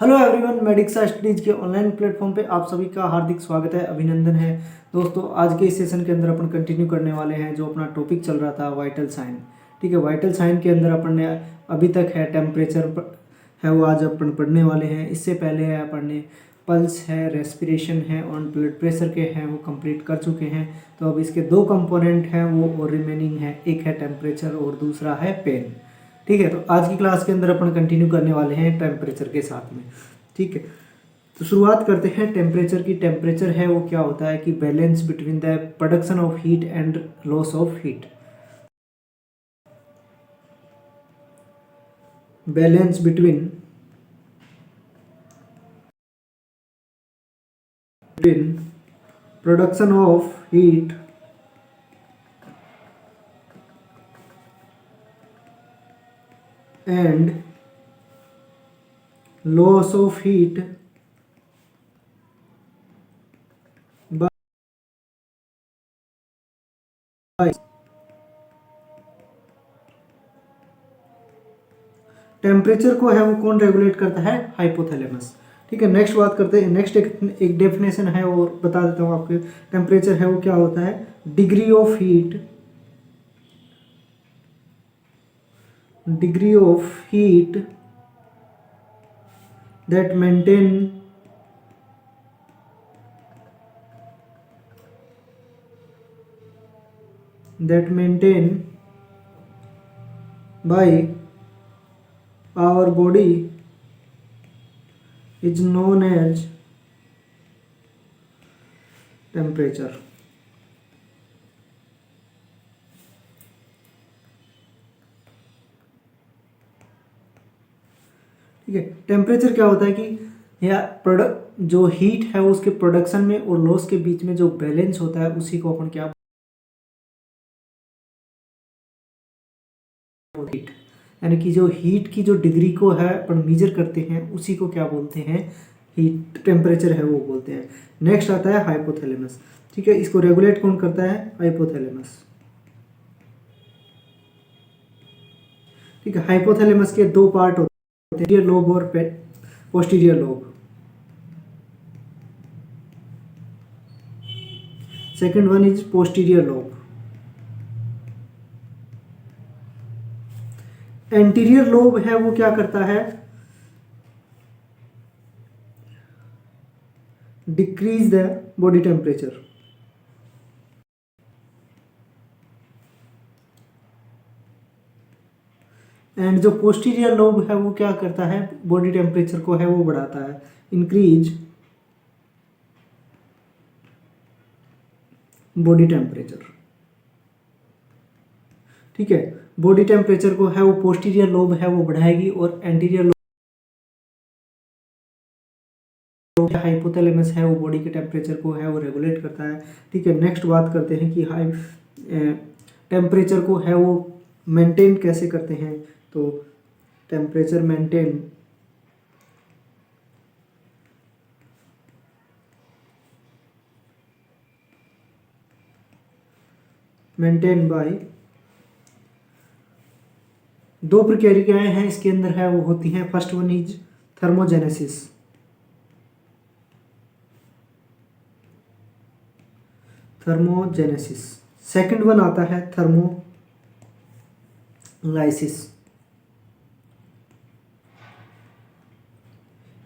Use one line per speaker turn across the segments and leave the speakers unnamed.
Hello everyone, मेडिक्सा studies के online platform पे आप सभी का हार्दिक स्वागत है, अभिनंदन है। दोस्तों, आज के इस सेशन के अंदर अपन कंटिन्यू करने वाले हैं जो अपना टॉपिक चल रहा था वाइटल साइन। ठीक है, वाइटल साइन के अंदर अपन ने अभी तक है टेम्परेचर है वो आज अपन पढ़ने वाले हैं। इससे पहले है अपन ने पल्स है, रेस्पिरेशन है और ब्लड प्रेशर के हैं वो कंप्लीट कर चुके हैं। तो अब इसके दो कंपोनेंट हैं वो और रिमेनिंग है, एक है टेम्परेचर और दूसरा है पेन। ठीक है, तो आज की क्लास के अंदर अपन कंटिन्यू करने वाले हैं टेम्परेचर के साथ में। ठीक है, तो शुरुआत करते हैं टेम्परेचर की। टेम्परेचर है वो क्या होता है कि balance between the production of heat and loss of heat. Balance between production of heat and loss of heat by temperature को है वो कौन रेगुलेट करता है? हाइपोथैलेमस। ठीक है, नेक्स्ट बात करते हैं। नेक्स्ट एक डेफिनेशन है और बता देता हूँ आपके। टेम्परेचर है वो क्या होता है? Degree of heat that maintain by our body is known as temperature। ठीक है, टेम्परेचर क्या होता है कि या प्रोडक्ट जो हीट है उसके प्रोडक्शन में और लॉस के बीच में जो बैलेंस होता है उसी को अपन क्या, हीट, यानी कि जो हीट की जो डिग्री को है अपन मेजर करते हैं उसी को क्या बोलते हैं? हीट टेम्परेचर है वो बोलते हैं। नेक्स्ट आता है हाइपोथैलेमस। ठीक है, इसको रेगुलेट कौन करता है? हाइपोथैलेमस। ठीक है, हाइपोथैलेमस के दो पार्ट होते हैं, एंटीरियर लोब और posterior lobe. Second one is posterior lobe. Anterior lobe है वो क्या करता है? Decrease the body temperature. And जो पोस्टीरियर लोब है वो क्या करता है? बॉडी टेम्परेचर को है वो बढ़ाता है, इंक्रीज बॉडी टेम्परेचर। ठीक है, बॉडी टेम्परेचर को है वो पोस्टीरियर लोब है वो बढ़ाएगी और एंटीरियर लोब हाइपोथैलेमस है वो बॉडी के टेम्परेचर को है वो रेगुलेट करता है। ठीक है, नेक्स्ट बात करते हैं कि हाई टेम्परेचर को है वो मेंटेन कैसे करते हैं। तो टेम्परेचर मेंटेन बाय दो प्रक्रियाएं हैं इसके अंदर है वो होती हैं। First one is thermogenesis. Second one आता है थर्मोलाइसिस।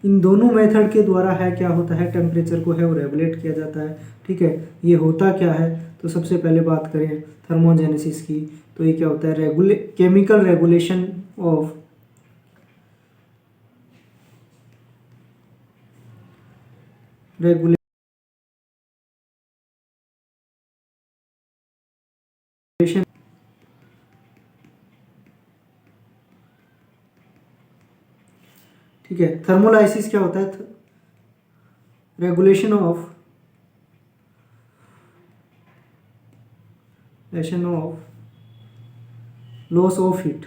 इन दोनों मेथड के द्वारा है क्या होता है? टेम्परेचर को है वो रेगुलेट किया जाता है। ठीक है, ये होता क्या है? तो सबसे पहले बात करें थर्मोजेनेसिस की, तो ये क्या होता है? केमिकल रेगुलेशन ऑफ ठीक है, थर्मोलाइसिस क्या होता है? Regulation of loss of heat.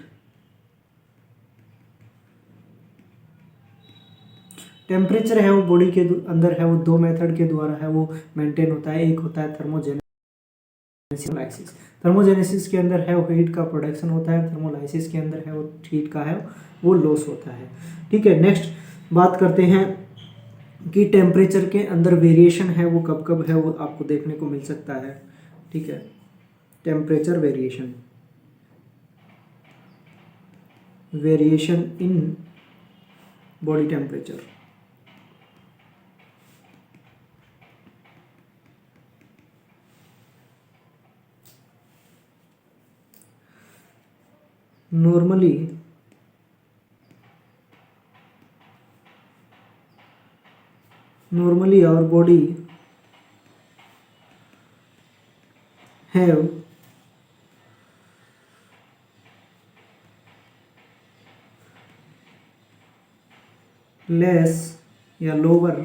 Temperature है वो बॉडी के अंदर है वो दो मेथड के द्वारा है वो मेंटेन होता है। एक होता है थर्मोजेनेसिस के अंदर है वो हीट का प्रोडक्शन होता है, थर्मोलाइसिस के अंदर है वो हीट का है वो लॉस होता है। ठीक है, नेक्स्ट बात करते हैं कि टेम्परेचर के अंदर वेरिएशन है वो कब कब है वो आपको देखने को मिल सकता है। ठीक है, temperature variation, variation in body temperature. Normally our body have less या lower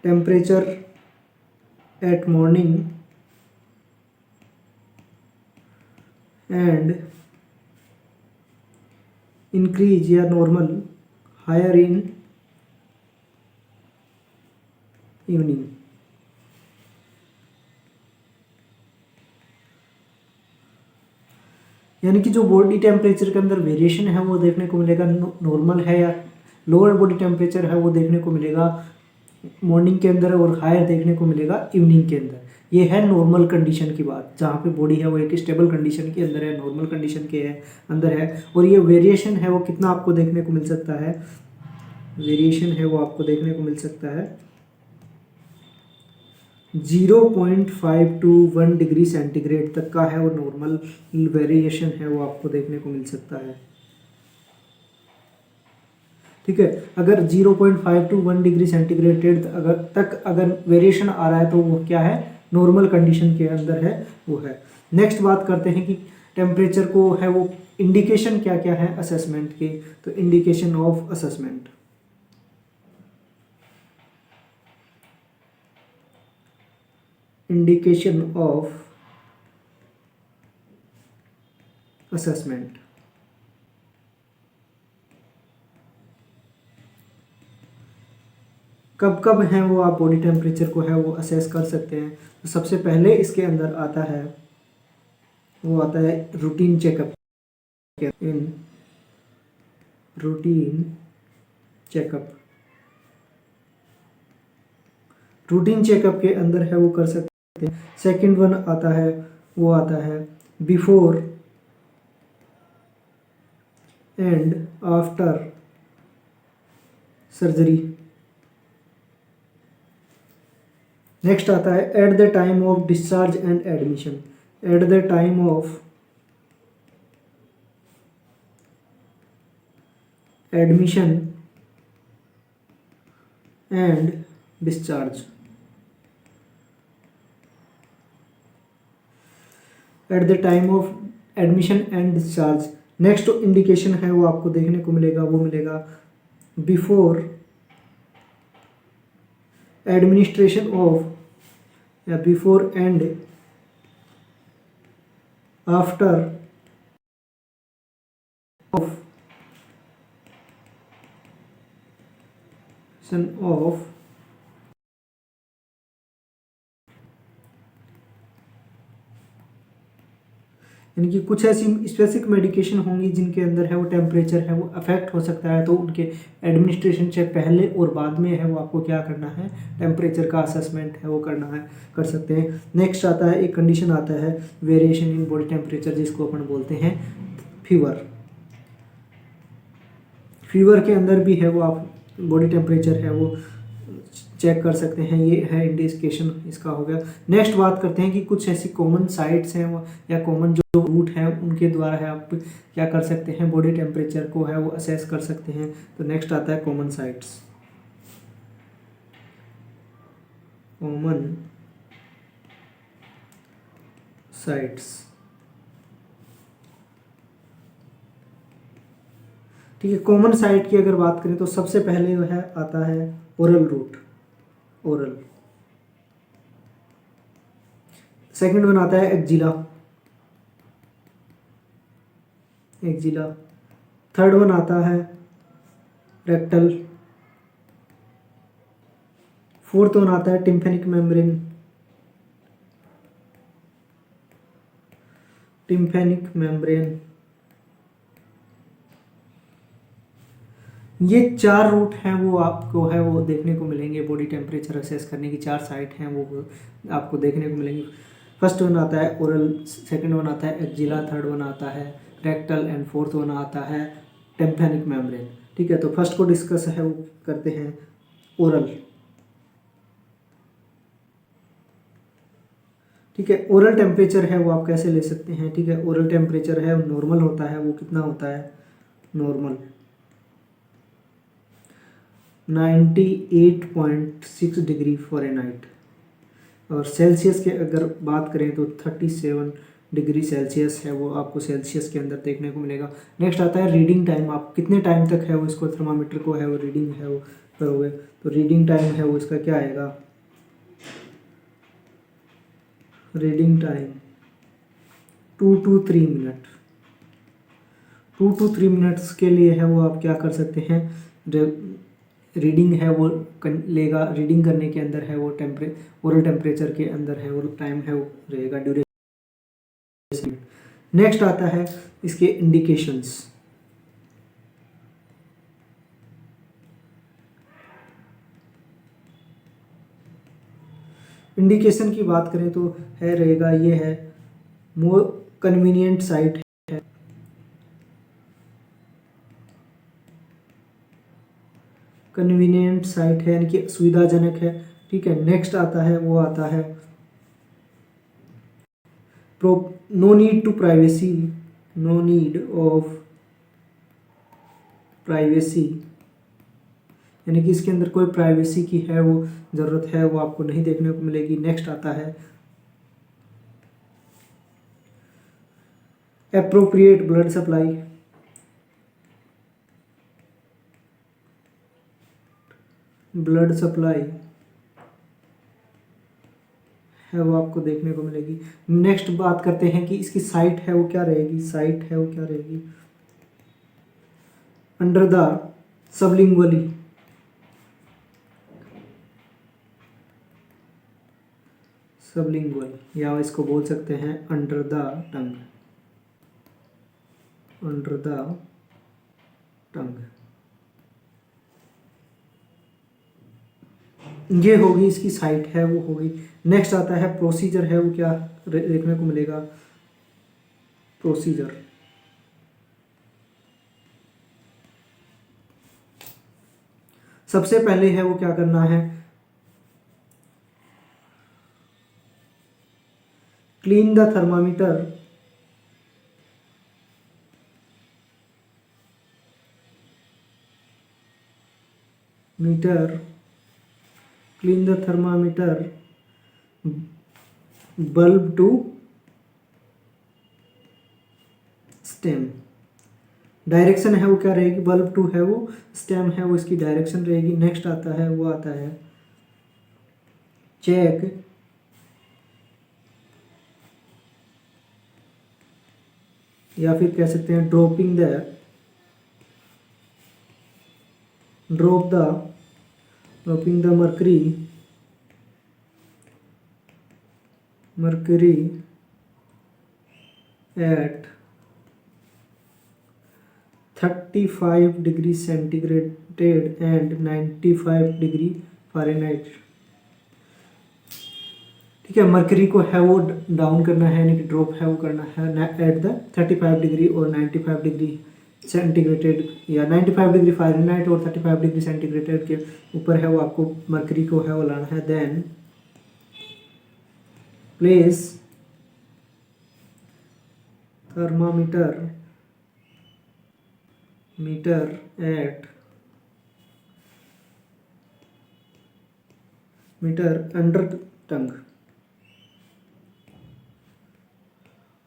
temperature at morning and increase या normal higher in evening। यानी कि जो बॉडी टेम्परेचर के अंदर वेरिएशन है वो देखने को मिलेगा नॉर्मल है या लोअर बॉडी टेम्परेचर है वो देखने को मिलेगा मॉर्निंग के अंदर और हायर देखने को मिलेगा इवनिंग के अंदर। ये है नॉर्मल कंडीशन की बात, जहाँ पे बॉडी है वो एक स्टेबल कंडीशन के अंदर है, नॉर्मल कंडीशन के है अंदर है। और ये वेरिएशन है वो कितना आपको देखने को मिल सकता है, वेरिएशन है वो आपको देखने को मिल सकता है 0.5 to 1 डिग्री सेंटीग्रेड तक का है वो नॉर्मल वेरिएशन है वो आपको देखने को मिल सकता है। ठीक है, अगर 0.5 to 1 डिग्री सेंटीग्रेड अगर वेरिएशन आ रहा है तो वो क्या है, नॉर्मल कंडीशन के अंदर है वो है। नेक्स्ट बात करते हैं कि टेम्परेचर को है वो इंडिकेशन क्या क्या है असेसमेंट के। तो indication of assessment, indication of assessment, कब कब है वो आप बॉडी टेम्परेचर को है वो असेस कर सकते हैं। तो सबसे पहले इसके अंदर आता है वो आता है routine checkup. In routine checkup, routine checkup के अंदर है वो कर सकते हैं। सेकंड वन आता है वो आता है before and after surgery. Next आता है at the time of discharge and admission, at the time of admission and discharge, at the time of admission and discharge. Next indication है वो आपको देखने को मिलेगा वो मिलेगा बिफोर एडमिनिस्ट्रेशन ऑफ या before and after of of यानी कि कुछ ऐसी स्पेसिफिक मेडिकेशन होंगी जिनके अंदर है वो टेम्परेचर है वो अफेक्ट हो सकता है, तो उनके एडमिनिस्ट्रेशन से पहले और बाद में है वो आपको क्या करना है, टेम्परेचर का असेसमेंट है वो करना है, कर सकते हैं। नेक्स्ट आता है एक कंडीशन आता है वेरिएशन इन बॉडी टेम्परेचर, जिसको अपन बोलते हैं फीवर। फीवर के अंदर भी है वो आप बॉडी टेम्परेचर है वो चेक कर सकते हैं, ये है इंडिकेशन इसका हो गया। नेक्स्ट बात करते हैं कि कुछ ऐसी कॉमन साइट्स हैं वो या कॉमन जो रूट है उनके द्वारा है आप क्या कर सकते हैं, बॉडी टेम्परेचर को है वो असेस कर सकते हैं। तो नेक्स्ट आता है कॉमन साइट्स, कॉमन साइट्स। ठीक है, कॉमन साइट की अगर बात करें तो सबसे पहले जो है आता है oral route, oral. Second one आता है एक्जिला, एक्जिला। थर्ड वन आता है रेक्टल। फोर्थ वन आता है टिम्फेनिक मेम्ब्रेन, टिम्फेनिक मेम्ब्रेन। ये 4 रूट हैं वो आपको है वो देखने को मिलेंगे, बॉडी टेम्परेचर असेस करने की 4 साइट हैं वो आपको देखने को मिलेंगी। फर्स्ट वन आता है ओरल, सेकंड वन आता है एक्जिला, थर्ड वन आता है रेक्टल एंड फोर्थ वन आता है टेम्पैनिक मेम्ब्रेन। ठीक है, तो फर्स्ट को डिस्कस है वो करते हैं ओरल। ठीक है, ओरल टेम्परेचर है वो आप कैसे ले सकते हैं। ठीक है, ओरल टेम्परेचर है नॉर्मल होता है, वो कितना होता है नॉर्मल 98.6 डिग्री फ़ारेनहाइट। और सेल्सियस के अगर बात करें तो 37 डिग्री सेल्सियस है वो आपको सेल्सियस के अंदर देखने को मिलेगा। नेक्स्ट आता है रीडिंग टाइम, आप कितने टाइम तक है वो इसको थर्मामीटर को है वो रीडिंग है वो करोगे। तो रीडिंग टाइम है वो इसका क्या आएगा, reading time 2 to 3 minute. 2 to 3 minutes के लिए है वो आप क्या कर सकते हैं, रीडिंग है वो लेगा। रीडिंग करने के अंदर है वो ओरल टेम्परेचर के अंदर है वो टाइम है वो रहेगा ड्यूरेशन। नेक्स्ट आता है इसके इंडिकेशंस। इंडिकेशन की बात करें तो है रहेगा ये है मोर कन्वीनियंट साइट है, कन्वीनियंट साइट है यानी कि सुविधाजनक है। ठीक है, नेक्स्ट आता है वो आता है no need to privacy, no need of privacy, यानी कि इसके अंदर कोई प्राइवेसी की है वो ज़रूरत है वो आपको नहीं देखने को मिलेगी। नेक्स्ट आता है appropriate blood supply, blood supply है वो आपको देखने को मिलेगी। नेक्स्ट बात करते हैं कि इसकी साइट है वो क्या रहेगी, साइट है वो क्या रहेगी अंडर द सबलिंगुअली, सबलिंगुअल या इसको बोल सकते हैं under the tongue, under the टंग। ये होगी इसकी साइट है वो होगी। नेक्स्ट आता है प्रोसीजर है वो क्या देखने को मिलेगा, प्रोसीजर। सबसे पहले है वो क्या करना है, clean the thermometer, meter, clean the thermometer bulb to stem. Direction है वो क्या रहेगी, बल्ब टू है वो स्टेम है वो इसकी डायरेक्शन रहेगी। नेक्स्ट आता है वो आता है चेक या फिर कह सकते हैं dropping the, drop the, dropping the mercury, mercury at 35 degree centigrade and 95 degree Fahrenheit. ठीक है, मर्करी को है वो डाउन करना है यानी कि ड्रॉप है वो करना है एट द 35 डिग्री और 95 डिग्री सेंटीग्रेटेड या 95 डिग्री फ़ारेनहाइट और 35 डिग्री सेंटीग्रेटेड के ऊपर है वो आपको मर्करी को है वो लाना है। Then place thermometer meter at meter under tongue,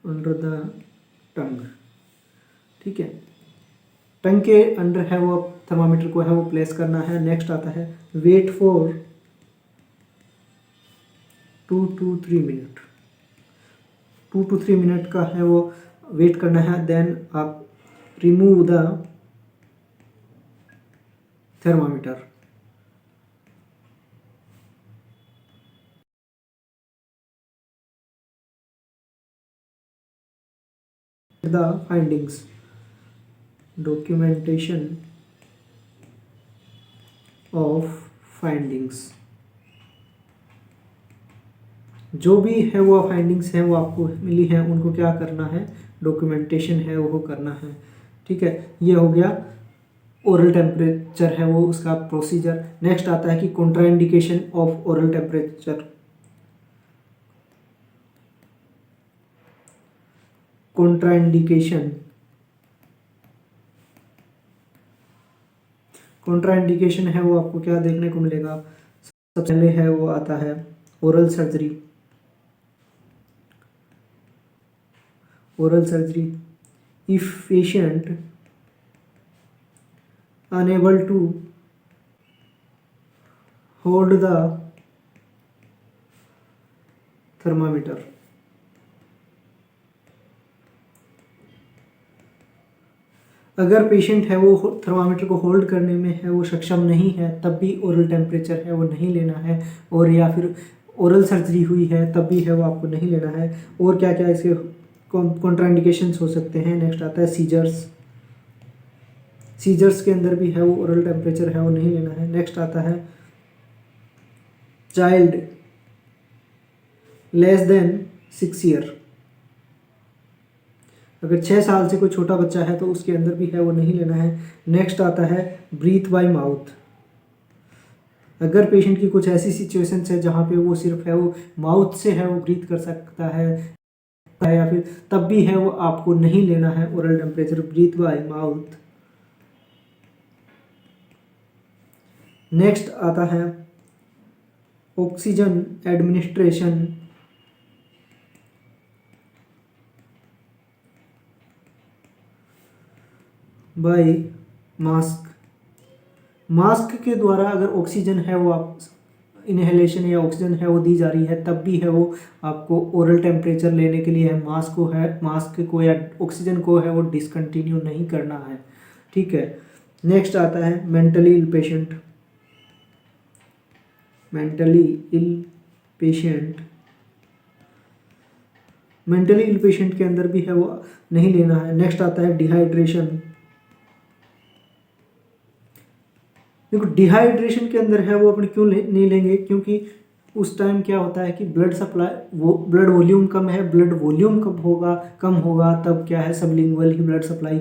under the tongue. ठीक है, टंग के अंडर है वो थर्मामीटर को है वो प्लेस करना है। नेक्स्ट आता है wait for 2 to 3 minute, 2 to 3 minute का है वो वेट करना है। देन आप remove the thermometer. The findings, documentation of findings, जो भी है वो फाइंडिंग्स हैं वो आपको मिली है उनको क्या करना है, डॉक्यूमेंटेशन है वो करना है। ठीक है, ये हो गया ओरल टेम्परेचर है वो उसका प्रोसीजर। नेक्स्ट आता है कि contraindication of oral temperature. Contraindication, contraindication है वो आपको क्या देखने को मिलेगा, सबसे पहले है वो आता है oral surgery. Oral surgery, if patient unable to hold the thermometer, अगर पेशेंट है वो थर्मामीटर को होल्ड करने में है वो सक्षम नहीं है तब भी ओरल टेम्परेचर है वो नहीं लेना है। और या फिर ओरल सर्जरी हुई है तब भी है वो आपको नहीं लेना है। और क्या क्या इसके कॉन्ट्राइंडिकेशंस हो सकते हैं। नेक्स्ट आता है सीजर्स, सीजर्स के अंदर भी है वो ओरल टेम्परेचर है वो नहीं लेना है। नेक्स्ट आता है चाइल्ड लेस देन 6 ईयर, अगर 6 साल से कोई छोटा बच्चा है तो उसके अंदर भी है वो नहीं लेना है। नेक्स्ट आता है ब्रीथ बाय माउथ, अगर पेशेंट की कुछ ऐसी सिचुएशंस है जहाँ पे वो सिर्फ है वो माउथ से है वो ब्रीथ कर सकता है या फिर तब भी है वो आपको नहीं लेना है oral temperature, breathe by mouth. Next आता है oxygen administration by mask, mask के द्वारा अगर ऑक्सीजन है वो आप इनहेलेशन या ऑक्सीजन है वो दी जा रही है तब भी है वो आपको ओरल टेम्परेचर लेने के लिए है मास्क को या ऑक्सीजन को है वो डिसकंटिन्यू नहीं करना है। ठीक है, नेक्स्ट आता है mentally ill patient, mentally ill patient, mentally ill patient के अंदर भी है वो नहीं लेना है। नेक्स्ट आता है डिहाइड्रेशन, देखो डिहाइड्रेशन के अंदर है वो अपन क्यों नहीं लेंगे, क्योंकि उस टाइम क्या होता है कि ब्लड सप्लाई वो ब्लड वॉल्यूम कम है, ब्लड वॉल्यूम कब होगा कम होगा तब क्या है सबलिंगुअल ही ब्लड सप्लाई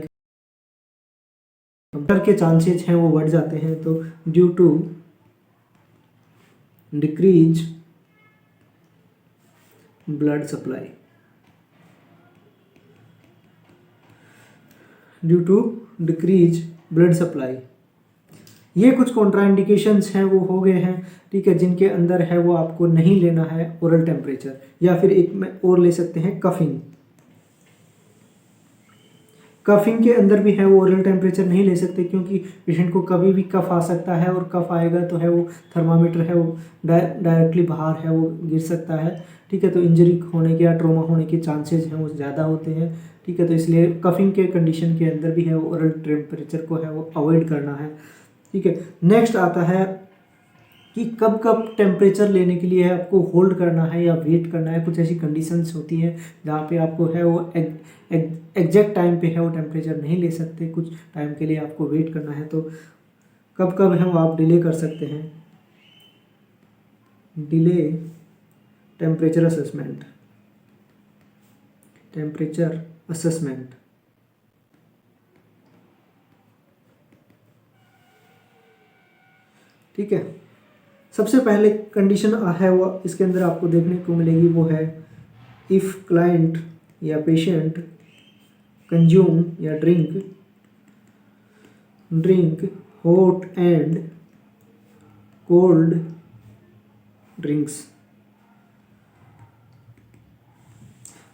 के चांसेस हैं वो बढ़ जाते हैं। तो due to decrease blood supply, due to decrease blood supply, ये कुछ कॉन्ट्राइंडिकेशंस हैं वो हो गए हैं। ठीक है, जिनके अंदर है वो आपको नहीं लेना है ओरल टेम्परेचर। या फिर एक में और ले सकते हैं कफिंग, कफिंग के अंदर भी है वो ओरल टेम्परेचर नहीं ले सकते क्योंकि पेशेंट को कभी भी कफ आ सकता है और कफ आएगा तो है वो थर्मामीटर है वो डायरेक्टली बाहर है वो गिर सकता है। ठीक है, तो इंजरी होने के या ट्रॉमा होने के चांसेस हैं वो ज़्यादा होते हैं। ठीक है, तो इसलिए कफिंग के कंडीशन के अंदर भी है वो ओरल टेम्परेचर को है वो अवॉइड करना है। ठीक है, नेक्स्ट आता है कि कब कब टेम्परेचर लेने के लिए आपको होल्ड करना है या वेट करना है। कुछ ऐसी कंडीशंस होती है जहाँ पे आपको है वो एग्जैक्ट टाइम पे है वो टेम्परेचर नहीं ले सकते, कुछ टाइम के लिए आपको वेट करना है। तो कब कब है वो आप डिले कर सकते हैं, delay temperature assessment, temperature assessment. ठीक है, सबसे पहले कंडीशन है वो इसके अंदर आपको देखने को मिलेगी वो है इफ़ क्लाइंट या पेशेंट कंज्यूम या drink hot and cold drinks,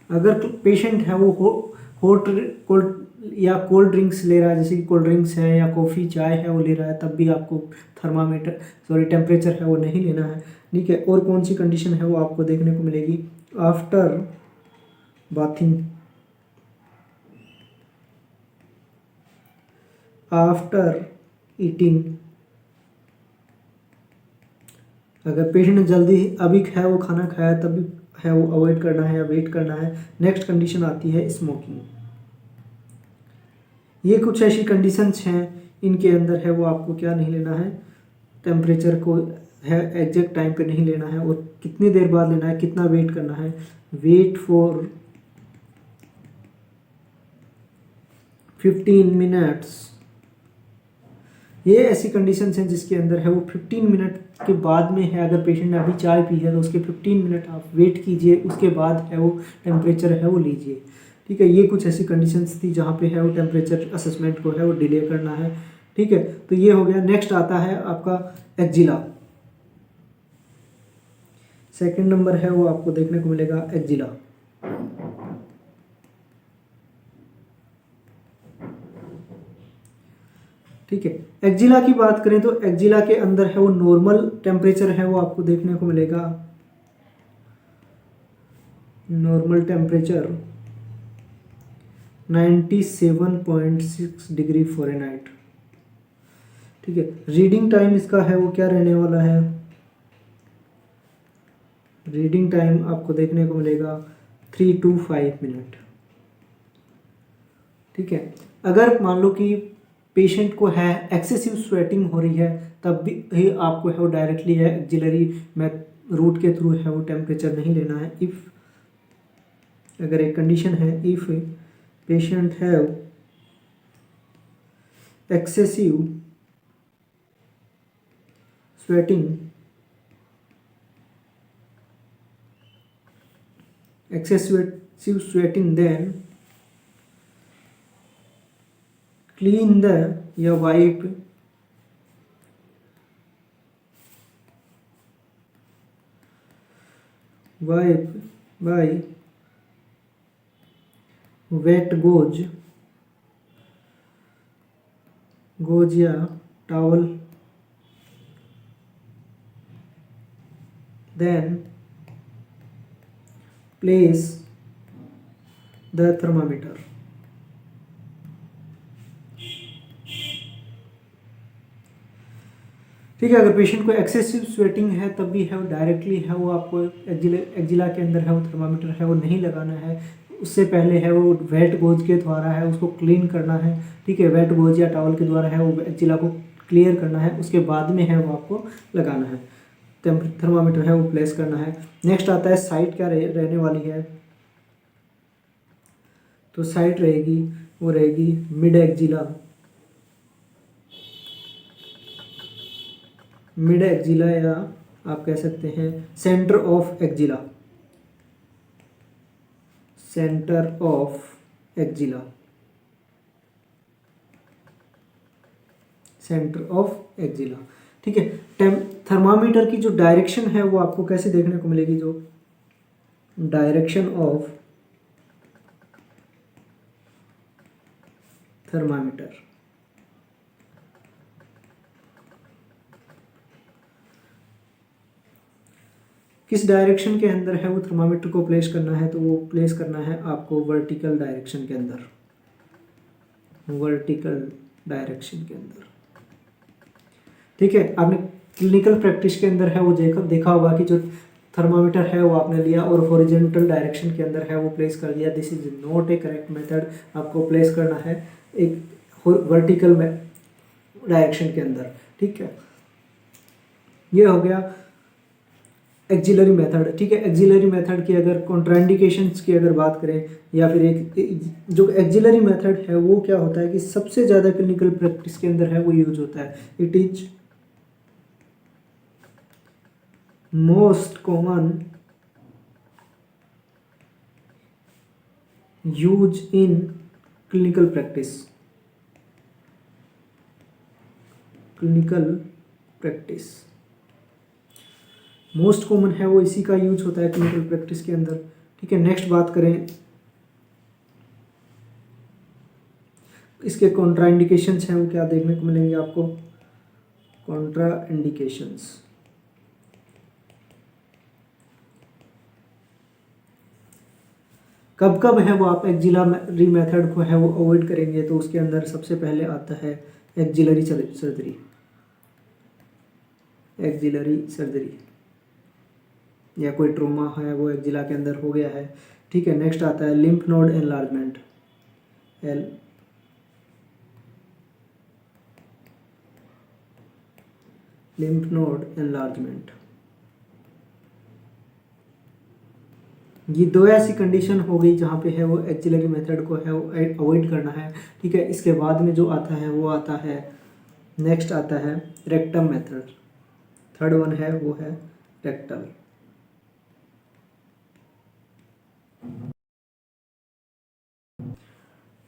अगर पेशेंट है वो हॉट कोल्ड या कोल्ड ड्रिंक्स ले रहा है, जैसे कि कोल्ड ड्रिंक्स है या कॉफ़ी चाय है वो ले रहा है, तब भी आपको टेम्परेचर है वो नहीं लेना है। ठीक है, और कौन सी कंडीशन है वो आपको देखने को मिलेगी, आफ्टर बाथिंग, आफ्टर ईटिंग, अगर पेशेंट ने जल्दी अभी है वो खाना खाया तब भी है वो अवॉइड करना है या वेट करना है। नेक्स्ट कंडीशन आती है स्मोकिंग, ये कुछ ऐसी कंडीशंस हैं इनके अंदर है वो आपको क्या नहीं लेना है, टेम्परेचर को है एग्जैक्ट टाइम पे नहीं लेना है और कितनी देर बाद लेना है, कितना वेट करना है, वेट फॉर 15 मिनट्स। ये ऐसी कंडीशंस हैं जिसके अंदर है वो 15 मिनट के बाद में है, अगर पेशेंट ने अभी चाय पी है तो उसके 15 मिनट आप वेट कीजिए, उसके बाद है वो टेम्परेचर है वो लीजिए। ठीक है, ये कुछ ऐसी कंडीशंस थी जहाँ पे है वो टेम्परेचर असेसमेंट को है वो डिले करना है। ठीक है, तो ये हो गया। नेक्स्ट आता है आपका एक्जिला। सेकंड नंबर है वो आपको देखने को मिलेगा एक्जिला। ठीक है, एक्जिला की बात करें तो एक्जिला के अंदर है वो नॉर्मल टेम्परेचर है वो आपको देखने को मिलेगा, नॉर्मल टेम्परेचर 97.6 डिग्री फ़ारेनहाइट। ठीक है, रीडिंग टाइम इसका है वो क्या रहने वाला है, रीडिंग टाइम आपको देखने को मिलेगा 3 to 5 मिनट। ठीक है, अगर मान लो कि पेशेंट को है एक्सेसिव स्वेटिंग हो रही है तब भी आपको है वो डायरेक्टली है एक्जिलरी में रूट के थ्रू है वो टेम्परेचर नहीं लेना है। इफ़ अगर एक कंडीशन है, if patient have excessive sweating, excessive sweating, then clean the या wipe by wet gauze या towel, then place the thermometer। ठीक है, अगर पेशेंट को एक्सेसिव स्वेटिंग है तब भी है वो डायरेक्टली है वो आपको एक्जिला के अंदर है वो थर्मामीटर है वो नहीं लगाना है। उससे पहले है वो वेट गोज के द्वारा है उसको क्लीन करना है। ठीक है, वेट गोज या टॉवल के द्वारा है वो एक्जिला को क्लियर करना है, उसके बाद में है वो आपको लगाना है, थर्मामीटर है वो प्लेस करना है। नेक्स्ट आता है साइट क्या रहने वाली है, तो साइट रहेगी वो रहेगी मिड एक्जिला, मिड एक्जिला या आप कह सकते हैं centre of axilla, centre of axilla, centre of axilla. ठीक है, थर्मामीटर की जो डायरेक्शन है वो आपको कैसे देखने को मिलेगी, जो डायरेक्शन ऑफ थर्मामीटर, किस डायरेक्शन के अंदर है वो थर्मामीटर को प्लेस करना है, तो वो प्लेस करना है आपको वर्टिकल डायरेक्शन के अंदर, वर्टिकल डायरेक्शन के अंदर। ठीक है, आपने क्लिनिकल प्रैक्टिस के अंदर है वो देखा होगा कि जो थर्मामीटर है वो आपने लिया और हॉरिजॉन्टल डायरेक्शन के अंदर है वो प्लेस कर दिया। This is not A correct method, आपको प्लेस करना है एक वर्टिकल में डायरेक्शन के अंदर। ठीक है, ये हो गया एक्जिलरी मेथड। ठीक है, एक्जिलरी मेथड की अगर कॉन्ट्राइंडिकेशंस की अगर बात करें या फिर एक जो एक्जिलरी मेथड है वो क्या होता है कि सबसे ज़्यादा क्लिनिकल प्रैक्टिस के अंदर है वो यूज होता है। It is most common use in clinical practice, clinical practice most common है वो इसी का यूज होता है क्लिनिकल प्रैक्टिस के अंदर। ठीक है, नेक्स्ट बात करें इसके कॉन्ट्रा इंडिकेशंस हैं वो क्या देखने को मिलेंगे आपको, कॉन्ट्रा इंडिकेशंस। कब कब है वो आप एक्जिलरी मेथड को है वो अवॉइड करेंगे, तो उसके अंदर सबसे पहले आता है एक्जिलरी सर्जरी, एक्जिलरी सर्जरी या कोई ट्रोमा है वो एक्जिला के अंदर हो गया है। ठीक है, नेक्स्ट आता है lymph node enlargement, lymph node enlargement. ये दो ऐसी कंडीशन हो गई जहाँ पे है वो एक्सिलरी मेथड को है वो अवॉइड करना है, ठीक है। इसके बाद में जो आता है वो आता है, नेक्स्ट आता है रेक्टम मेथड। थर्ड वन है वो है रेक्टल।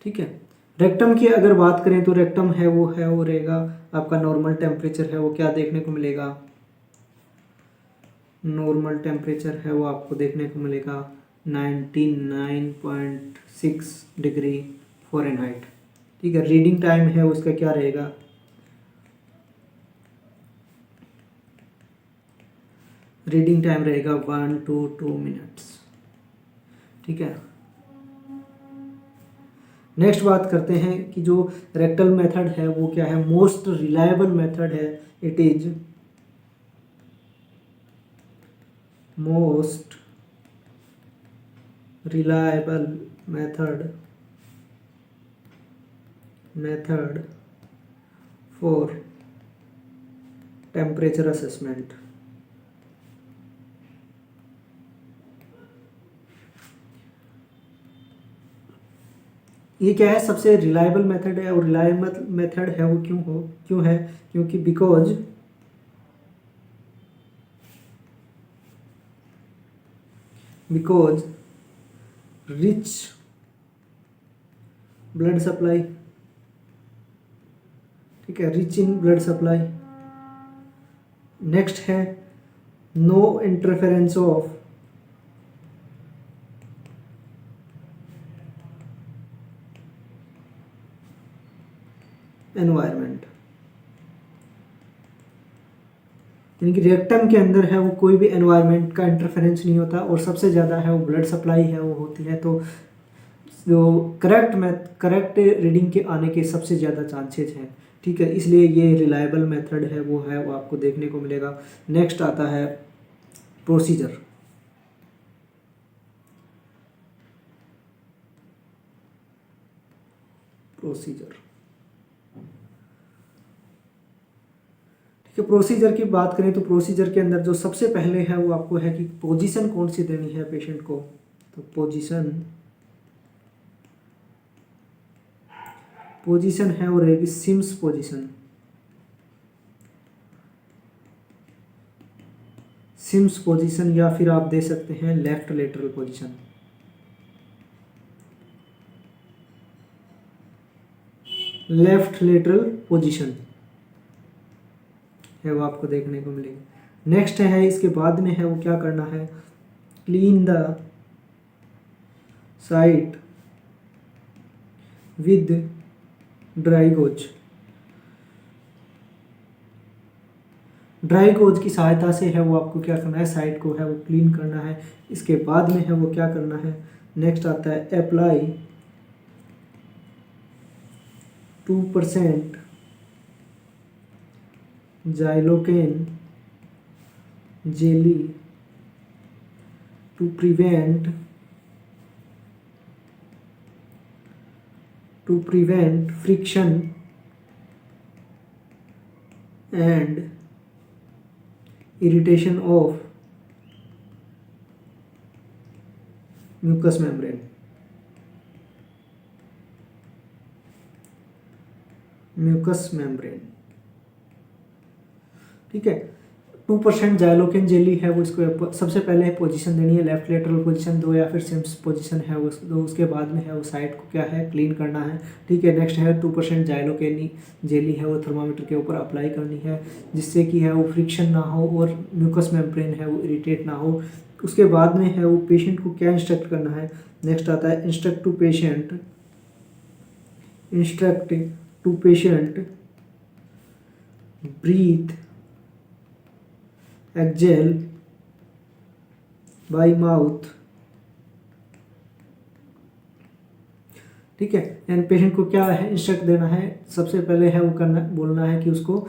ठीक है। रेक्टम की अगर बात करें तो रेक्टम है वो रहेगा आपका नॉर्मल टेम्परेचर है वो क्या देखने को मिलेगा, नॉर्मल टेम्परेचर है वो आपको देखने को मिलेगा 99.6 डिग्री फ़ारेनहाइट। ठीक है। रीडिंग टाइम है उसका क्या रहेगा, रीडिंग टाइम रहेगा 1 to 2 मिनट्स। ठीक है। नेक्स्ट बात करते हैं कि जो रेक्टल मेथड है वो क्या है, मोस्ट रिलायबल मेथड है। It is most reliable method for temperature assessment. ये क्या है, सबसे रिलायबल मेथड है। और रिलायबल मेथड है वो क्यों है, क्योंकि बिकॉज रिच ब्लड सप्लाई, ठीक है, rich in blood supply. Next है नो इंटरफेरेंस ऑफ एनवायरनमेंट। यानी कि रेक्टम के अंदर है वो कोई भी एनवायरनमेंट का इंटरफेरेंस नहीं होता, और सबसे ज़्यादा है वो ब्लड सप्लाई है वो होती है। तो जो करेक्ट रीडिंग के आने के सबसे ज़्यादा चांसेस हैं। ठीक है। इसलिए ये रिलायबल मेथड है वो आपको देखने को मिलेगा। नेक्स्ट आता है प्रोसीजर। ठीक है। प्रोसीजर की बात करें तो प्रोसीजर के अंदर जो सबसे पहले है वो आपको है कि पोजीशन कौन सी देनी है पेशेंट को। तो पोजीशन है वो रहेगी सिम्स पोजीशन। सिम्स पोजीशन या फिर आप दे सकते हैं left lateral position. Left lateral position है वो आपको देखने को मिलेगी। नेक्स्ट है इसके बाद में है वो क्या करना है, clean the site with dry goes. Dry goes की सहायता से है वो आपको क्या करना है, साइट को है वो क्लीन करना है। इसके बाद में है वो क्या करना है, नेक्स्ट आता है apply 2% xylocaine jelly to prevent friction and irritation of mucous membrane. ठीक है। 2% जाइलोकेन जेली है वो इसको सबसे पहले पोजीशन देनी है, लेफ्ट लेटरल पोजीशन दो या फिर सिम्स पोजीशन है वो दो। उसके बाद में है वो साइड को क्या है क्लीन करना है। ठीक है। नेक्स्ट है 2% जाइलोकेन जेली है वो थर्मामीटर के ऊपर अप्लाई करनी है, जिससे कि है वो फ्रिक्शन ना हो और म्यूकस मेम्ब्रेन है वो इरिटेट ना हो। उसके बाद में है वो पेशेंट को क्या इंस्ट्रक्ट करना है, नेक्स्ट आता है instruct to patient breathe exhale by mouth. ठीक है। एंड पेशेंट को क्या है इंस्ट्रक्ट देना है, सबसे पहले है वो बोलना है कि उसको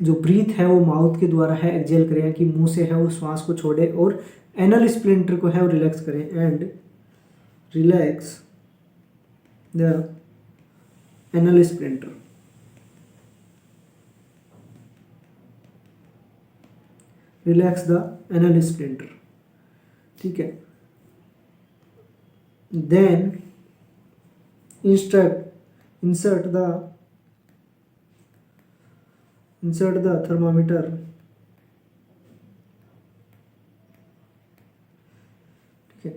जो ब्रीथ है वो माउथ के द्वारा है एक्जेल करें, कि मुंह से है वो श्वास को छोड़े, और एनल स्प्लिंटर को है वो रिलैक्स करें and relax the anal splinter. Relax the anal splinter, ठीक है। देन insert the thermometer, ठीक है।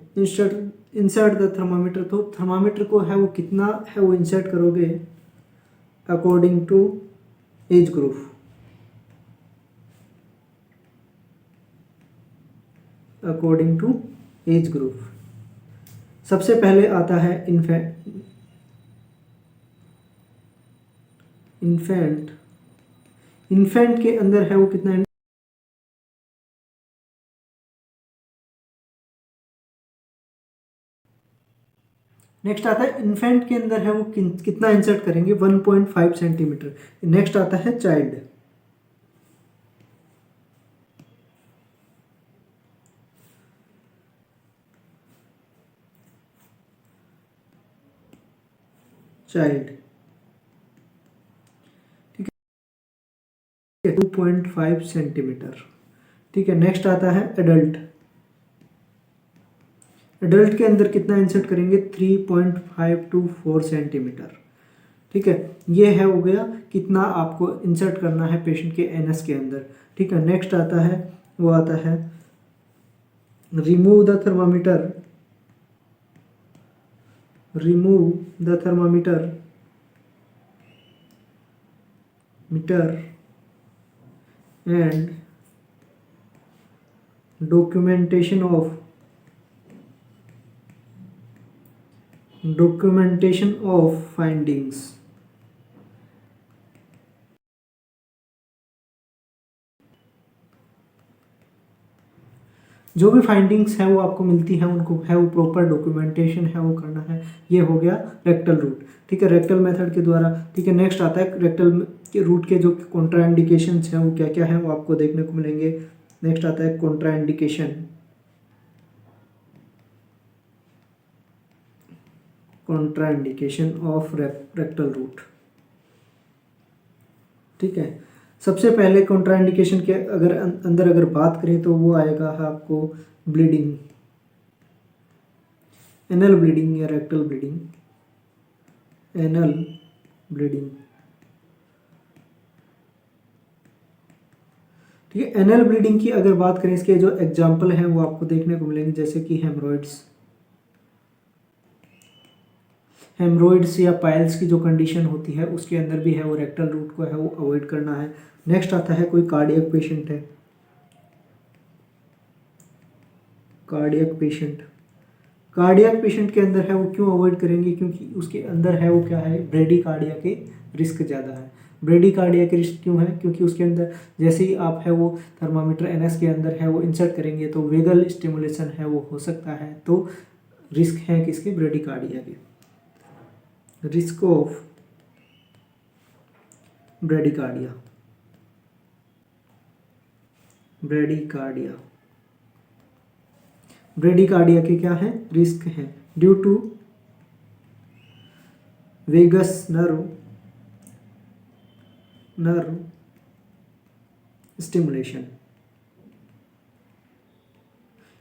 insert the thermometer, तो थर्मामीटर को है वो कितना है वो इंसर्ट करोगे according to age group, according to age group. सबसे पहले आता है इन्फेंट के अंदर है वो कितना, नेक्स्ट आता है इन्फेंट के अंदर है वो कितना इंसर्ट करेंगे 1.5 सेंटीमीटर। नेक्स्ट आता है चाइल्ड, ठीक है 2.5 सेंटीमीटर, ठीक है। नेक्स्ट आता है एडल्ट, एडल्ट के अंदर कितना इंसर्ट करेंगे 3.5 to 4 सेंटीमीटर, ठीक है। ये है हो गया कितना आपको इंसर्ट करना है पेशेंट के एनएस के अंदर, ठीक है। नेक्स्ट आता है वो आता है remove the thermometer, meter and documentation of findings, जो भी फाइंडिंग्स है वो आपको मिलती है उनको है वो प्रॉपर डॉक्यूमेंटेशन है वो करना है। ये हो गया रेक्टल रूट, ठीक है, रेक्टल मेथड के द्वारा, ठीक है। नेक्स्ट आता है रेक्टल के रूट के जो कॉन्ट्राइंडिकेशंस हैं वो क्या क्या हैं वो आपको देखने को मिलेंगे। नेक्स्ट आता है कॉन्ट्राइंडिकेशन ऑफ रेक्टल रूट, ठीक है। सबसे पहले कॉन्ट्राइंडिकेशन के अगर बात करें तो वो आएगा आपको ब्लीडिंग, एनल ब्लीडिंग या रेक्टल ब्लीडिंग, एनल ब्लीडिंग, ठीक है। एनल ब्लीडिंग की अगर बात करें इसके जो एग्जाम्पल हैं वो आपको देखने को मिलेंगे, जैसे कि हेमरोइड्स या पाइल्स की जो कंडीशन होती है उसके अंदर भी है वो रेक्टल रूट को है वो अवॉइड करना है। नेक्स्ट आता है कोई कार्डियक पेशेंट है, कार्डियक पेशेंट के अंदर है वो क्यों अवॉइड करेंगे, क्योंकि उसके अंदर है वो क्या है ब्रेडिकार्डिया के रिस्क ज़्यादा है। ब्रेडिकार्डिया के रिस्क क्यों है, क्योंकि उसके अंदर जैसे ही आप है वो थर्मामीटर एनएस के अंदर है वो इंसर्ट करेंगे तो वेगल स्टिमुलेशन है वो हो सकता है, तो रिस्क है किसके ब्रेडिकार्डिया के, रिस्क ऑफ ब्रेडिकार्डिया के क्या है रिस्क है due to vagus nerve stimulation,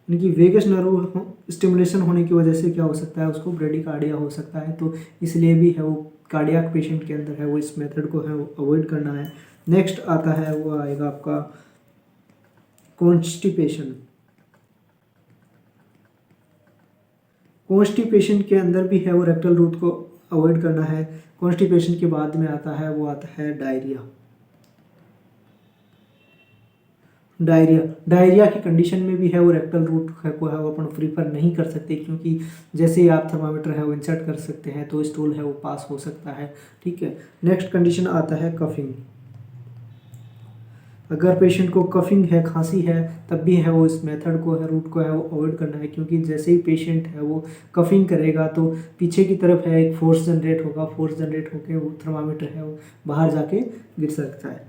यानी कि वेगस नर्व स्टिमुलेशन होने की वजह से क्या हो सकता है उसको ब्रेडिकार्डिया हो सकता है, तो इसलिए भी है वो कार्डियक पेशेंट के अंदर है वो इस मेथड को है वो अवॉइड करना है। नेक्स्ट आता है वो आएगा आपका कॉन्स्टिपेशन के अंदर भी है वो रेक्टल रूट को अवॉइड करना है। कॉन्स्टिपेशन के बाद में आता है वो आता है डायरिया की कंडीशन में भी है वो रेक्टल रूट को है वो अपन प्रीफर नहीं कर सकते, क्योंकि जैसे ही आप थर्मामीटर है वो इंसर्ट कर सकते हैं तो स्टूल है वो पास हो सकता है, ठीक है। नेक्स्ट कंडीशन आता है कफिंग, अगर पेशेंट को कफिंग है खांसी है तब भी है वो इस मेथड को है रूट को है वो अवॉइड करना है, क्योंकि जैसे ही पेशेंट है वो कफिंग करेगा तो पीछे की तरफ है एक फोर्स जनरेट होकर वो थर्मामीटर है वो बाहर जाके गिर सकता है,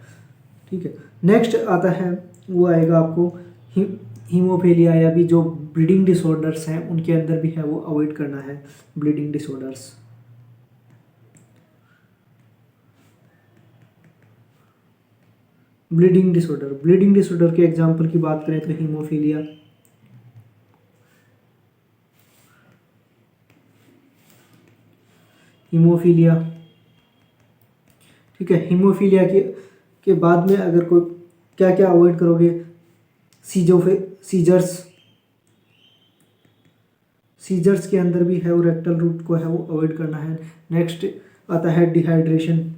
ठीक है। नेक्स्ट आता है वो आएगा आपको हीमोफीलिया या भी जो ब्लीडिंग डिसऑर्डर्स हैं उनके अंदर भी है वो अवॉइड करना है bleeding disorders. Bleeding disorder, bleeding disorder के एग्जांपल की बात करें तो हीमोफीलिया, हीमोफीलिया, ठीक है। हीमोफीलिया के बाद में अगर कोई क्या क्या अवॉइड करोगे, सीजर्स, सीजर्स के अंदर भी है वो रेक्टल रूट को है वो अवॉइड करना है। नेक्स्ट आता है डिहाइड्रेशन,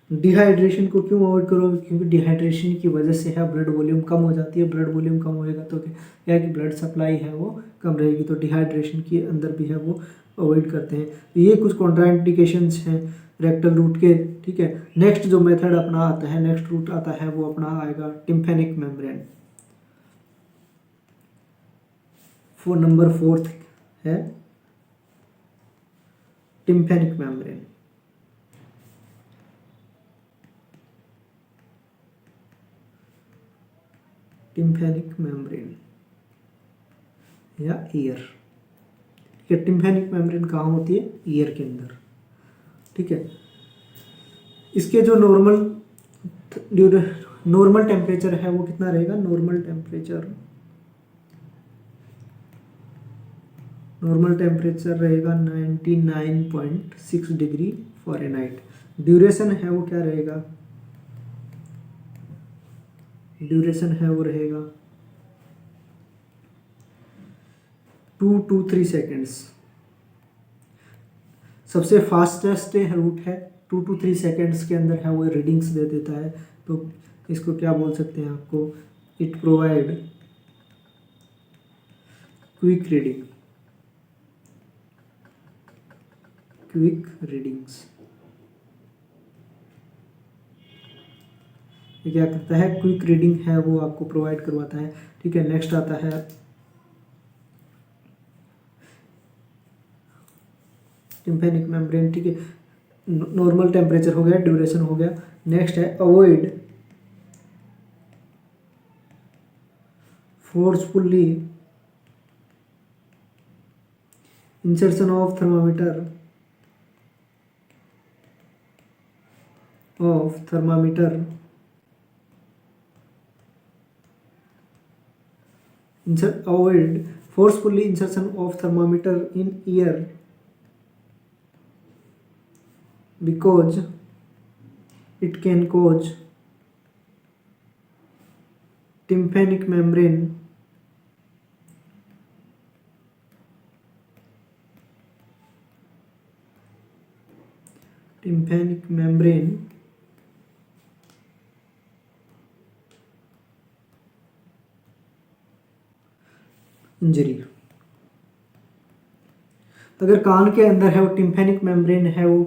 डिहाइड्रेशन को क्यों अवॉइड करोगे, क्योंकि डिहाइड्रेशन की वजह से है ब्लड वॉल्यूम कम हो जाती है, ब्लड वॉल्यूम कम होएगा तो क्या है कि ब्लड सप्लाई है वो कम रहेगी, तो डिहाइड्रेशन के अंदर भी है वो अवॉइड करते हैं। तो ये कुछ कॉन्ट्राइंडिकेशंस हैं रेक्टल रूट के, ठीक है। नेक्स्ट जो मेथड अपना आता है, नेक्स्ट रूट आता है वो अपना आएगा टिम्फेनिक मेम्ब्रेन। नंबर 4 है टिम्फेनिक मेम्ब्रेन। टिम्फेनिक मेम्ब्रेन या ईयर, ठीक है। टिम्फेनिक मेम्ब्रेन कहाँ होती है, ईयर के अंदर, ठीक है। इसके जो नॉर्मल टेम्परेचर है वो कितना रहेगा, नॉर्मल टेम्परेचर रहेगा 99.6 डिग्री फ़ारेनहाइट। ड्यूरेशन है वो क्या रहेगा, ड्यूरेशन है वो रहेगा 2 to 3 सेकेंड्स। सबसे फास्टेस्ट रूट है, 2 to 3 सेकेंड्स के अंदर है वो रीडिंग्स दे देता है। तो इसको क्या बोल सकते हैं आपको, it provide quick reading, quick readings. ये क्या करता है, क्विक रीडिंग है वो आपको प्रोवाइड करवाता है, ठीक है। नेक्स्ट आता है टिम्फेनिक मेम्ब्रेन, ठीक है। नॉर्मल टेम्परेचर हो गया, ड्यूरेशन हो गया। नेक्स्ट है avoid forcefully insertion of thermometer avoid forcefully insertion of thermometer in ear because it can cause tympanic membrane injury. अगर कान के अंदर है वो टिम्फेनिक मेम्ब्रेन है वो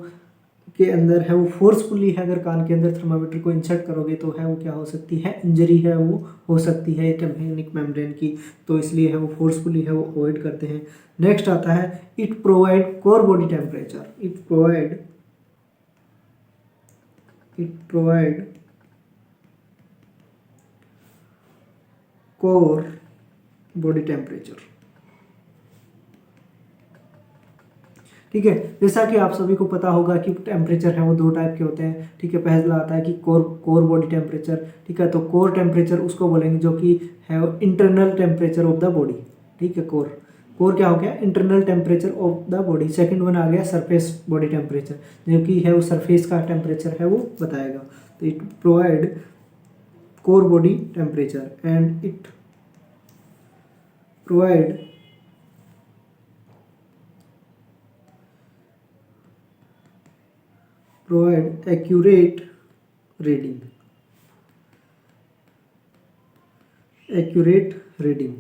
के अंदर है वो फोर्सफुली है, अगर कान के अंदर थर्मामीटर को इंसर्ट करोगे तो है वो क्या हो सकती है, इंजरी है वो हो सकती है टिम्फेनिक मेम्ब्रेन की, तो इसलिए है वो फोर्सफुली है वो अवॉइड करते हैं। नेक्स्ट आता है it provide core body temperature, it provide core body temperature, ठीक है। जैसा कि आप सभी को पता होगा कि टेम्परेचर है वो 2 टाइप के होते हैं, ठीक है। पहला आता है कि कोर बॉडी टेम्परेचर, ठीक है। तो कोर टेम्परेचर उसको बोलेंगे जो कि है internal temperature of the body, ठीक है। कोर क्या हो गया, internal temperature of the body. Second one आ गया सरफेस बॉडी टेम्परेचर, जो कि है वो सरफेस का टेम्परेचर है वो बताएगा। तो it provide core body temperature and it provide accurate reading.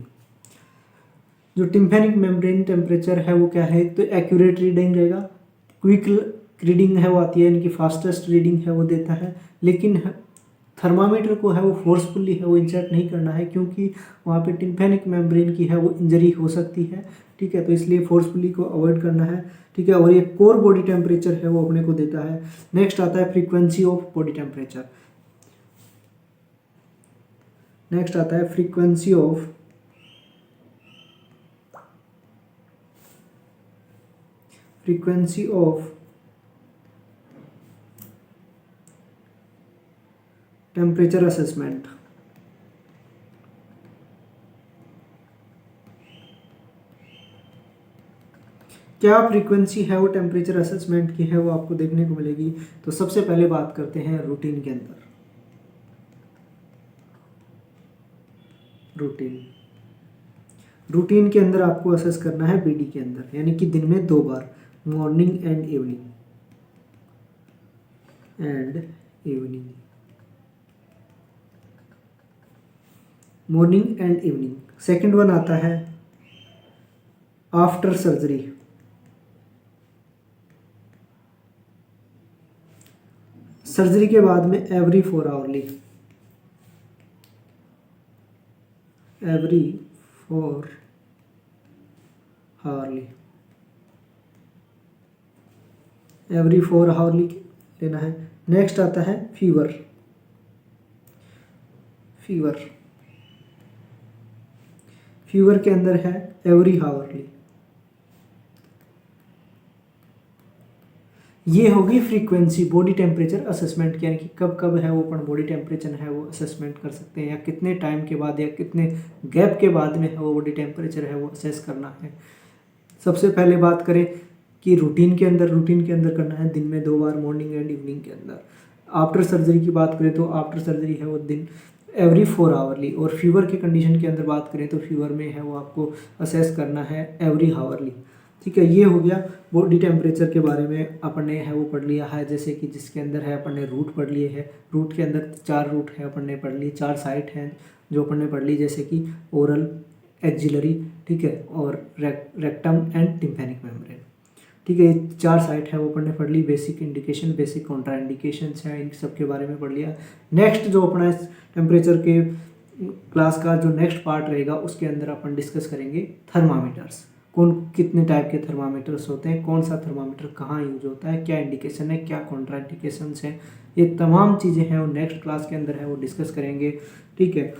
जो टिम्फेनिक मेम्ब्रेन टेम्परेचर है वो क्या है, तो एक्यूरेट रीडिंग रहेगा। क्विक रीडिंग है वो आती है, इनकी फास्टेस्ट रीडिंग है वो देता है। लेकिन थर्मामीटर को है वो फोर्सफुली है वो इंसर्ट नहीं करना है, क्योंकि वहाँ पे टिम्फेनिक मेम्ब्रेन की है वो इंजरी हो सकती है, ठीक है। तो इसलिए फोर्सफुली को अवॉइड करना है, ठीक है। और ये कोर बॉडी टेम्परेचर है वो अपने को देता है। नेक्स्ट आता है frequency of body temperature, next आता है फ्रीक्वेंसी ऑफ टेम्परेचर असेसमेंट। क्या फ्रीक्वेंसी है वो टेम्परेचर असेसमेंट की है वो आपको देखने को मिलेगी। तो सबसे पहले बात करते हैं रूटीन के अंदर। रूटीन के अंदर आपको असेस करना है बीडी के अंदर, यानी कि दिन में 2 बार, morning and evening. Morning and evening. Second one आता है आफ्टर सर्जरी। सर्जरी के बाद में एवरी 4 आवरली। एवरी 4 आवरली लेना है। नेक्स्ट आता है फीवर। फीवर के अंदर है एवरी आवरली। ये होगी फ्रीक्वेंसी बॉडी टेम्परेचर असेसमेंट की, यानी कि कब कब है वो अपन बॉडी टेम्परेचर है वो असेसमेंट कर सकते हैं, या कितने टाइम के बाद या कितने गैप के बाद में है वो बॉडी टेम्परेचर है वो असेस करना है। सबसे पहले बात करें कि रूटीन के अंदर करना है दिन में 2 बार, मॉर्निंग एंड इवनिंग के अंदर। आफ्टर सर्जरी की बात करें तो आफ्टर सर्जरी है वो दिन एवरी 4 आवरली। और फीवर की कंडीशन के अंदर बात करें तो फीवर में है वो आपको असेस करना है एवरी आवरली। ठीक है, ये हो गया बॉडी टेम्परेचर के बारे में अपन ने है वो पढ़ लिया है। जैसे कि जिसके अंदर है अपन ने रूट पढ़ लिए है। रूट के अंदर 4 रूट है अपन ने पढ़ लिए, 4 साइट हैं जो अपन ने पढ़ ली, जैसे कि ओरल, एक्जिलरी, ठीक है, और रेक्टम एंड टिम्पैनिक मेम्ब्रेन। ठीक है, ये 4 साइट है वो अपन ने पढ़ ली। बेसिक इंडिकेशन, बेसिक कॉन्ट्राइंडिकेशंस हैं, इन सब के बारे में पढ़ लिया। नेक्स्ट जो अपना इस टेम्परेचर के क्लास का जो नेक्स्ट पार्ट रहेगा उसके अंदर अपन डिस्कस करेंगे थर्मामीटर्स। कितने टाइप के थर्मामीटर्स होते हैं, कौन सा थर्मामीटर कहाँ यूज होता है, क्या इंडिकेशन है, क्या कॉन्ट्राइंडिकेशंस हैं, ये तमाम चीज़ें हैं वो नेक्स्ट क्लास के अंदर है वो डिस्कस करेंगे। ठीक है,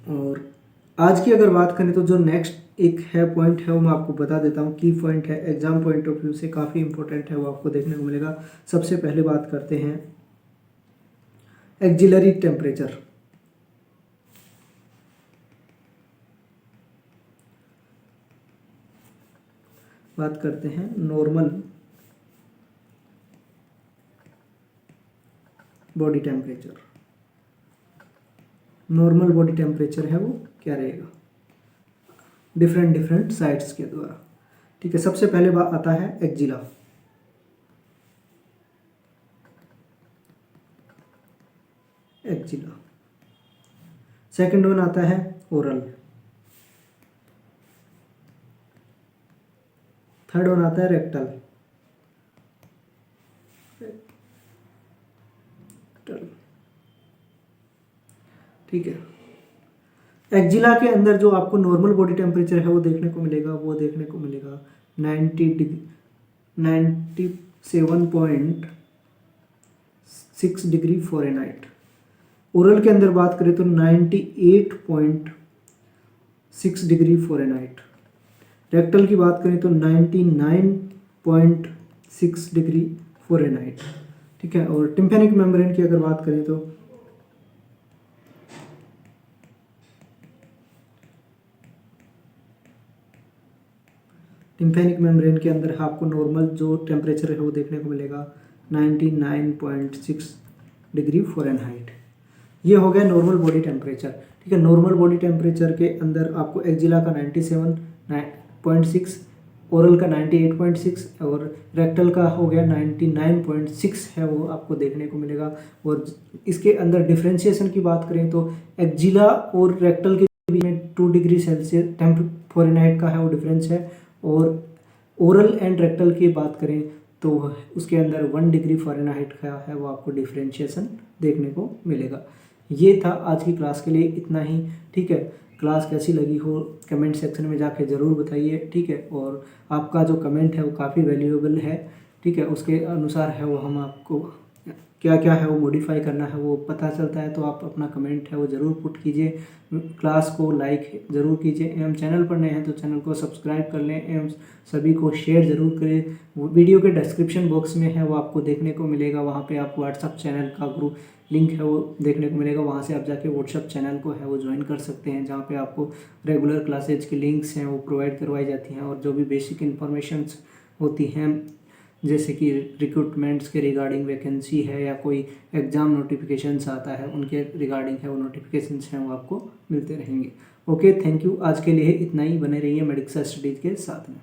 और आज की अगर बात करें तो जो नेक्स्ट एक है पॉइंट है वो मैं आपको बता देता हूँ। की पॉइंट है, एग्जाम पॉइंट ऑफ व्यू से काफ़ी इंपॉर्टेंट है, वो आपको देखने को मिलेगा। सबसे पहले बात करते हैं एक्जिलरी टेम्परेचर। बात करते हैं normal body temperature. Normal body temperature है वो क्या रहेगा डिफरेंट साइट्स के द्वारा। ठीक है, सबसे पहले बात आता है एक्जिला। सेकंड वन आता है ओरल। थर्ड वन आता है रेक्टल। ठीक है, एक्जिला के अंदर जो आपको नॉर्मल बॉडी टेम्परेचर है वो देखने को मिलेगा 97.6 डिग्री फ़ारेनहाइट। ओरल के अंदर बात करें तो 98.6 डिग्री फ़ारेनहाइट। रेक्टल की बात करें तो 99.6 डिग्री फ़ारेनहाइट। ठीक है, और टिम्पैनिक मेम्ब्रेन की अगर बात करें तो टिम्पैनिक मेम्ब्रेन के अंदर आपको नॉर्मल जो टेम्परेचर है वो देखने को मिलेगा 99.6 डिग्री फ़ारेनहाइट। ये हो गया नॉर्मल बॉडी टेम्परेचर। ठीक है, नॉर्मल बॉडी टेम्परेचर के अंदर आपको एक्जिला का 97.6, ओरल का 98.6 और रेक्टल का हो गया 99.6 है वो आपको देखने को मिलेगा। और इसके अंदर डिफ्रेंशिएशन की बात करें तो एक्जिला और रेक्टल के बीच में 2 डिग्री सेल्सियस फ़ारेनहाइट का है वो डिफरेंस है। और ओरल एंड रेक्टल की बात करें तो उसके अंदर 1 डिग्री फ़ारेनहाइट का है वो आपको डिफरेंशिएशन देखने को मिलेगा। ये था आज की क्लास के लिए इतना ही। ठीक है, क्लास कैसी लगी हो कमेंट सेक्शन में जाके ज़रूर बताइए। ठीक है, और आपका जो कमेंट है वो काफ़ी वैल्यूएबल है। ठीक है, उसके अनुसार है वो हम आपको क्या क्या है वो मॉडिफाई करना है वो पता चलता है। तो आप अपना कमेंट है वो ज़रूर पुट कीजिए, क्लास को लाइक ज़रूर कीजिए एवं चैनल पर नए हैं तो चैनल को सब्सक्राइब कर लें एवं सभी को शेयर ज़रूर करें। वो वीडियो के डिस्क्रिप्शन बॉक्स में है वो आपको देखने को मिलेगा, वहाँ पे आप व्हाट्सअप चैनल का ग्रुप लिंक है वो देखने को मिलेगा, वहाँ से आप जाके व्हाट्सअप चैनल को है वो ज्वाइन कर सकते हैं, जहाँ पे आपको रेगुलर क्लासेज के लिंक्स हैं वो प्रोवाइड करवाई जाती हैं और जो भी बेसिक इन्फॉर्मेशंस होती हैं जैसे कि रिक्रूटमेंट्स के रिगार्डिंग वैकेंसी है या कोई एग्ज़ाम नोटिफिकेशंस आता है उनके रिगार्डिंग है वो नोटिफिकेशंस हैं वो आपको मिलते रहेंगे। Okay, thank you. आज के लिए इतना ही, बने रहिए मेडिक्स स्टडीज़ के साथ में।